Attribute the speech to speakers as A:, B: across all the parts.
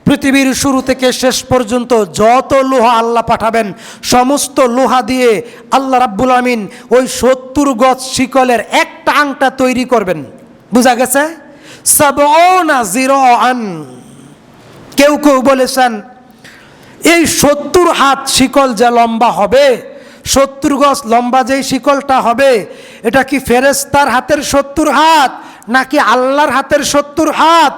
A: পৃথিবীর শুরু থেকে শেষ পর্যন্ত যত লোহা আল্লাহ পাঠাবেন সমস্ত লোহা দিয়ে আল্লাহ রাব্বুল আমিন ওই 70 গজ শিকলের একটা আংটা তৈরি করবেন। বুঝা গেছে? 70 জিরাআন। কেউ কেউ বলেছেন এই 70 হাত শিকল যে লম্বা হবে, 70 গজ লম্বা যেই শিকলটা হবে, এটা কি ফেরেশতার হাতের 70 হাত নাকি আল্লাহর হাতের 70 হাত,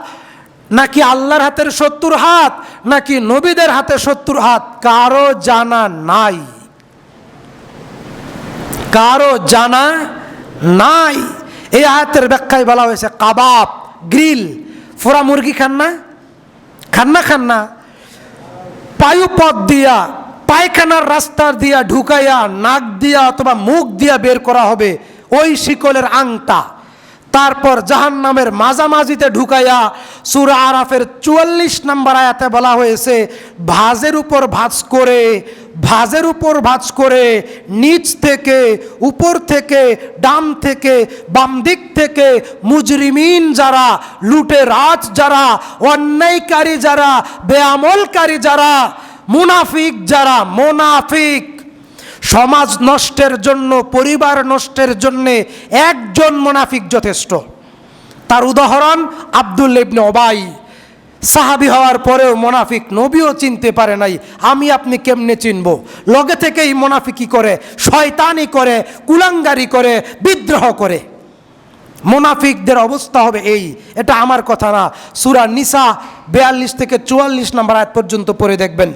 A: নাকি আল্লাহর হাতের 70 হাত নাকি নবীদের হাতে 70 হাত? কারো জানা নাই, কারো জানা নাই। এই আয়াতের ব্যাখ্যায় বলা হয়েছে কাবাব, গ্রিল। ফোড়া মুরগি খান না? খান না? খান না? পায়ুপথ দিয়া, পায়খানার রাস্তা দিয়া ঢুকাইয়া নাক দিয়া অথবা মুখ দিয়া বের করা হবে ওই শিকলের আংটা। তারপর জাহান্নামের মাঝামাঝিতে ঢুকাইয়া সূরা আরাফের 44 নম্বর আয়াতে বলা হয়েছে ভাঁজের উপর ভাঁজ করে নিচ থেকে, উপর থেকে, ডান থেকে, বাম দিক থেকে মুজরিমিন যারা, লুটেরাজ যারা, অন্যায়কারী যারা, বেআমলকারী যারা, মুনাফিক যারা, সমাজ নষ্টের জন্য, পরিবার নষ্টের জন্যে একজন মুনাফিক যথেষ্ট। তার উদাহরণ আব্দুল্লাহ ইবনে উবাই। সাহাবী হওয়ার পরেও মুনাফিক, নবীও চিনতে পারে নাই। আমি আপনি কেমনে চিনব? লগে থেকেই মুনাফিকি করে, শয়তানি করে, কুলাঙ্গারি করে, বিদ্রোহ করে। মুনাফিকদের অবস্থা হবে এই। এটা আমার কথা না, সূরা নিসা 42 থেকে 44 নম্বর আয়াত পর্যন্ত পড়ে দেখবেন।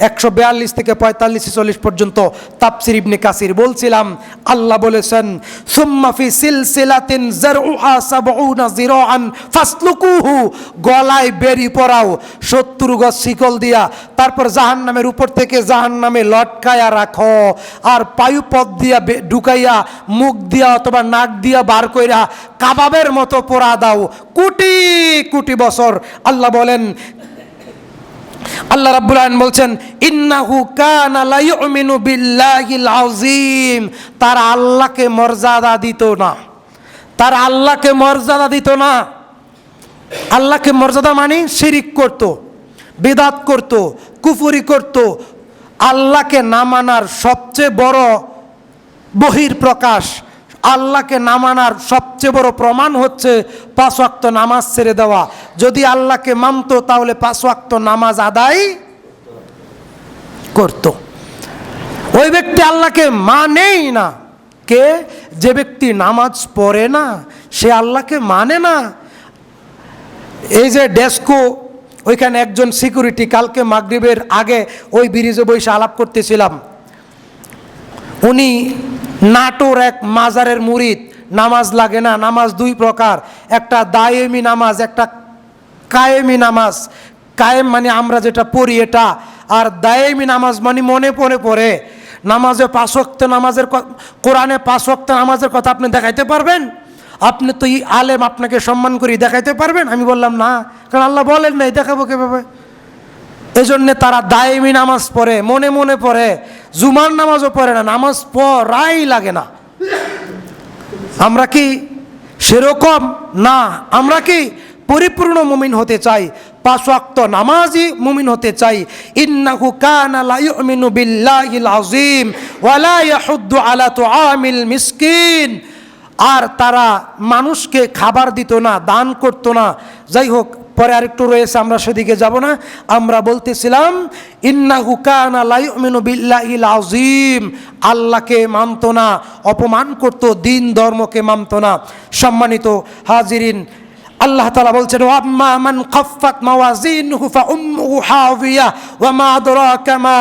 A: 142 থেকে 45-40 পর্যন্ত তাফসীর ইবনে কাসির। বলছিলাম আল্লাহ বলেছেন সুম্মা ফি সিলসিলাতিন যারউহা 70 জিরাআন ফাসলুকুহু, গলায় বেরি পরাও 70 গজ শিকল দিয়া, তারপর জাহান্নামের উপর থেকে জাহান্নামে লটকায়া রাখো, আর পায়ুপথ দিয়া ঢুকাইয়া মুখ দিয়া অথবা নাক দিয়া বার কইরা কাবাবের মতো পোড়া দাও কোটি কোটি বছর। আল্লাহ বলেন, আল্লাহ রাব্বুল আলামিন বলছেন ইন্নাহু কানা লা ইউমিনু বিল্লাহিল আযীম। তারা আল্লাহকে মর্যাদা দিত না, তারা আল্লাহকে মর্যাদা দিত না। আল্লাহকে মর্যাদা মানে শিরিক করত, বিদআত করত, কুফরি করত। আল্লাহকে না মানার সবচেয়ে বড় বহিঃপ্রকাশ, আল্লাহকে না মানার সবচেয়ে বড় প্রমাণ হচ্ছে 5 ওয়াক্ত নামাজ ছেড়ে দেওয়া। যদি আল্লাহকে মানতো তাহলে 5 ওয়াক্ত নামাজ আদায় করত। ওই ব্যক্তি আল্লাহকে মানেই না। কে? যে ব্যক্তি নামাজ পড়ে না, সে আল্লাহকে মানে না। এই যে ডেস্কো, ওইখানে একজন সিকিউরিটি, কালকে মাগরিবের আগে ওই ব্রিজে বসে আলাপ করতেছিলাম। উনি নাটোর এক মাজারের মুরিদ। নামাজ লাগে না, নামাজ 2 প্রকার, একটা দায়েমি নামাজ, একটা কায়েমি নামাজ। কায়েম মানে আমরা যেটা পড়ি এটা, আর দায়েমি নামাজ মানে মনে পড়ে। নামাজে 5 ওয়াক্ত নামাজের, কোরআনে 5 ওয়াক্ত নামাজের কথা আপনি দেখাইতে পারবেন? আপনি তো আলেম, আপনাকে সম্মান করি, দেখাইতে পারবেন? আমি বললাম না, কারণ আল্লাহ বলেন নাই, দেখাবো কিভাবে? এই জন্যে তারা দায়েমি নামাজ পড়ে, মনে পড়ে। জুমার নামাজও পড়ে না, নামাজ পড়াই লাগে না। আমরা কি সেরকম না? আমরা কি পরিপূর্ণ মুমিন হতে চাই, 5 ওয়াক্ত নামাজি মুমিন হতে চাই। ইন্নাহু কানা লা ইউমিনু বিল্লাহিল আযীম ওয়া লা ইয়াহুদ্দু আলা তুআমিল মিসকিন। আর তারা মানুষকে খাবার দিত না, দান করত না। যাই হোক, পরে আরেকটু রয়েছে, আমরা সেদিকে যাব না। আমরা বলতেছিলাম ইন্নাহু কানা লা ইউমিনু বিল্লাহিল আযীম, আল্লাহকে মানত না, অপমান করত, দিন ধর্মকে মানত না। সম্মানিত হাজিরিন, আল্লাহ তাআলা বলছেন ওয়াম্মা মান খাফফাত মাওয়াজিনুহু ফাউম্মুহু হাওয়িয়া ওয়া মা আদরাকা মা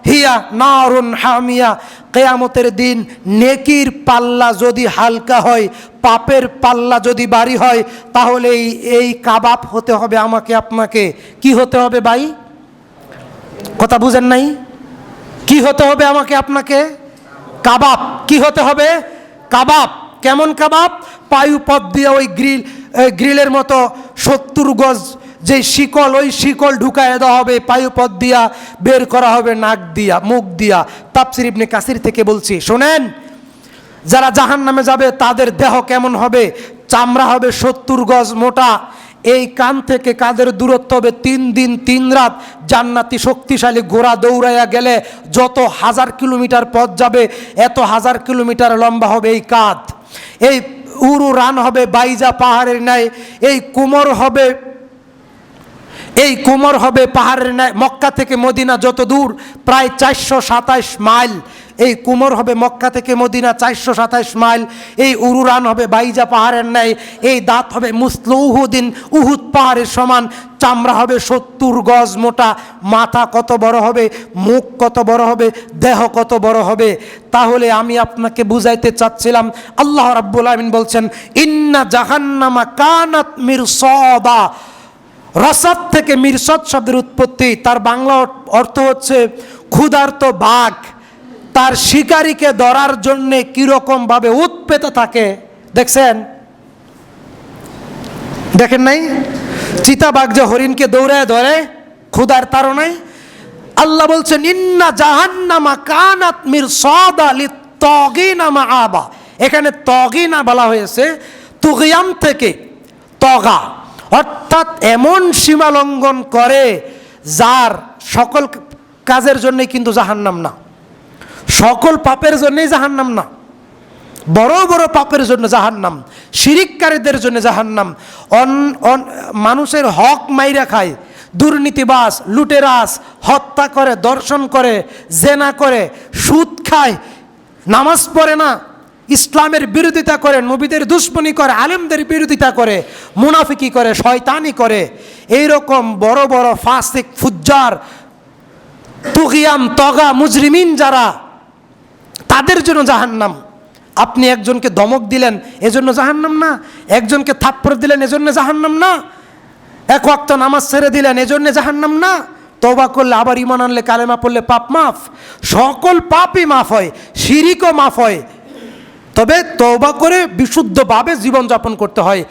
A: হিয়া নারুন হামিয়া। কিয়ামতের দিন নেকির পাল্লা যদি হালকা হয়, পাপের পাল্লা যদি ভারী হয়, তাহলে এই কাবাব হতে হবে আমাকে আপনাকে। কি হতে হবে ভাই? কথা বুঝেন নাই? কি হতে হবে আমাকে আপনাকে? কাবাব। কি হতে হবে? কাবাব। কেমন কাবাব? পায়ুপথ দিয়ে ওই গ্রিলের মতো 70 গজ যে শিকল, ওই শিকল ঢুকায় দেওয়া হবে, পায়ুপথ দিয়া বের করা হবে নাক দিয়া, মুখ দিয়া। তাফসীর ইবনে কাসির থেকে বলছি, শোনেন, যারা জাহান্নামে যাবে তাদের দেহ কেমন হবে? চামড়া হবে 70 গজ মোটা, এই কান থেকে কাদের দূরত্ব হবে 3 দিন 3 রাত। জান্নাতি শক্তিশালী ঘোড়া দৌড়াইয়া গেলে যত 1000 কিলোমিটার পথ যাবে, এত 1000 কিলোমিটার লম্বা হবে এই কাঁধ। এই উরু রান হবে বাইজা পাহাড়ের ন্যায়। এই কোমর হবে পাহাড়ের ন্যায়। মক্কা থেকে মদিনা যত দূর, প্রায় 427 মাইল। এই কোমর হবে মক্কা থেকে মদিনা 427 মাইল। এই উরুরান হবে বাইজা পাহাড়ের ন্যায়। এই দাঁত হবে মুসল উহুদিন, উহুদ পাহাড়ের সমান। চামড়া হবে 70 গজ মোটা। মাথা কত বড় হবে, মুখ কত বড় হবে, দেহ কত বড় হবে। তাহলে আমি আপনাকে বুঝাইতে চাচ্ছিলাম, আল্লাহ রাব্বুল আমিন বলছেন, ইন্না জাহান্নামা কানাত মিরসাদা। রসাদ থেকে মিরসাদ শব্দের উৎপত্তি, তার বাংলা অর্থ হচ্ছে ক্ষুধার্ত বাঘ তার শিকারীকে ধরার জন্যে কিরকম ভাবে উৎপেতে থাকে। দেখেন নাই চিতাবাঘ যে হরিণকে দৌড়ায় ধরে ক্ষুধার তাড়নায়? আল্লাহ বলছেন ইন্না জাহান্নামা কানাত মিরসাদা লিত্তাগিনা মাআবা। এখানে তগিনা বলা হয়েছে তুগিয়ান থেকে তগা, অর্থাৎ এমন সীমা লঙ্ঘন করে যার সকল কাজের জন্যই কিন্তু জাহান্নাম না, সকল পাপের জন্যই জাহান্নাম না, বড় বড় পাপের জন্য জাহান্নাম, শিরিককারীদের জন্য জাহান্নাম। মানুষের হক মাইরা খায়, দুর্নীতিবাজ, লুটেরাস, হত্যা করে, দর্শন করে, জেনা করে, সুদ খায়, নামাজ পড়ে না, ইসলামের বিরোধিতা করে, নবীদের দুশ্মনী করে, আলেমদের বিরোধিতা করে, মুনাফিকি করে, শয়তানি করে, এইরকম বড় বড় ফাসিক, ফুজ্জার, তুগিয়ান, তগা, মুজরিমিন যারা, তাদের জন্য জাহান্নাম। আপনি একজনকে ধমক দিলেন এজন্য জাহান্নাম না, একজনকে থাপ্পড় দিলেন এজন্য জাহান্নাম না, এক ওয়াক্ত নামাজ ছেড়ে দিলেন এজন্য জাহান্নাম না। তওবা করলে, আবার ঈমান আনলে, কালেমা পড়লে পাপ মাফ, সকল পাপই মাফ হয়, শিরিকও মাফ হয়। তবে তওবা করে বিশুদ্ধভাবে জীবনযাপন করতে হয়,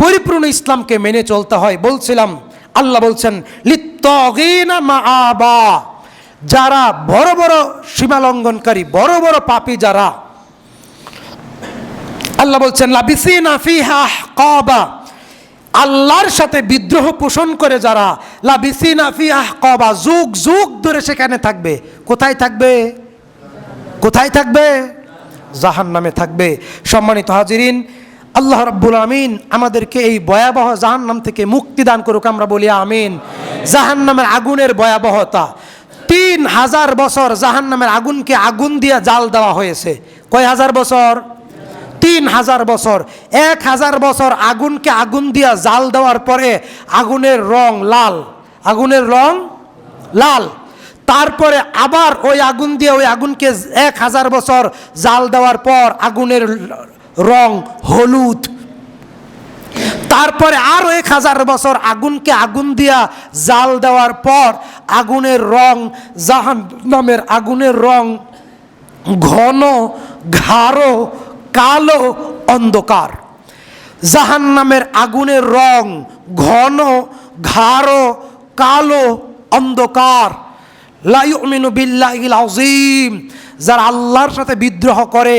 A: পরিপূর্ণ ইসলামকে মেনে চলতে হয়। বলছিলাম আল্লাহ বলছেন লিত্তাগিনা মাআবা, যারা বড় বড় সীমালঙ্ঘনকারী, বড় বড় পাপী যারা, আল্লাহ বলছেন লাবিসিনা ফিহা আহকাবা, আল্লাহর সাথে বিদ্রোহ পোষণ করে যারা, লাবিসিনা ফিহা আহকাবা, যুগ যুগ ধরে সেখানে থাকবে। কোথায় থাকবে? কোথায় থাকবে? জাহান্নামে থাকবে। সম্মানিত হাজিরিন, আল্লাহ রাব্বুল আমিন আমাদেরকে এই ভয়াবহ জাহান্নাম থেকে মুক্তি দান করুক, আমরা বলি আমিন। জাহান্নামের আগুনের ভয়াবহতা, 3000 বছর জাহান্নামের আগুনকে আগুন দিয়ে জাল দেওয়া হয়েছে। কয় হাজার বছর? 3000 বছর। 1000 বছর আগুনকে আগুন দিয়া জাল দেওয়ার পরে আগুনের রং লাল, আগুনের রং লাল। তারপরে আবার ওই আগুন দিয়ে ওই আগুনকে 1000 বছর জাল দেওয়ার পর আগুনের রং হলুদ। তারপরে আরও 1000 বছর আগুনকে আগুন দিয়া জাল দেওয়ার পর আগুনের রং, জাহান্নামের আগুনের রং ঘন, গাঢ়, কালো, অন্ধকার। জাহান্নামের আগুনের রং ঘন, গাঢ়, কালো, অন্ধকার। লা ইউমিনু বিল্লাহিল আযীম, যারা আল্লাহর সাথে বিদ্রোহ করে,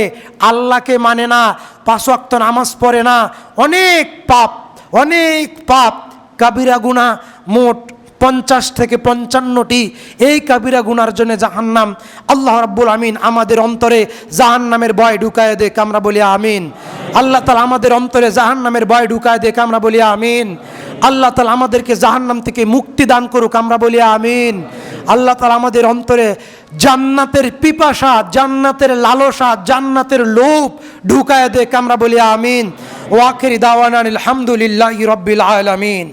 A: আল্লাহকে মানে না, 5 ওয়াক্ত নামাজ পড়ে না, অনেক পাপ, অনেক পাপ, কাবিরা গুনাহ মোট 50 থেকে 55টি। এই কাবিরা গুনার জন্য জাহান্নাম। আল্লাহ রাব্বুল আমিন আমাদের অন্তরে জাহান্নামের ভয় ঢুকায় দেখ, আমরা বলি আমিন। আল্লাহ তাআলা আমাদের অন্তরে জাহান্নামের ভয় ঢুকায় দেখ, আমরা বলি আমিন। আল্লাহ তাআলা আমাদেরকে জাহান্নাম থেকে মুক্তি দান করুক, আমরা বলি আমিন। আল্লাহ তাআলা আমাদের অন্তরে জান্নাতের পিপাসা, জান্নাতের লালসা, জান্নাতের লোভ ঢুকায় দেখ, আমরা বলি আমিন। ওয়া আখিরি দাওয়ানা আলহামদুলিল্লাহি রাব্বিল আলামিন।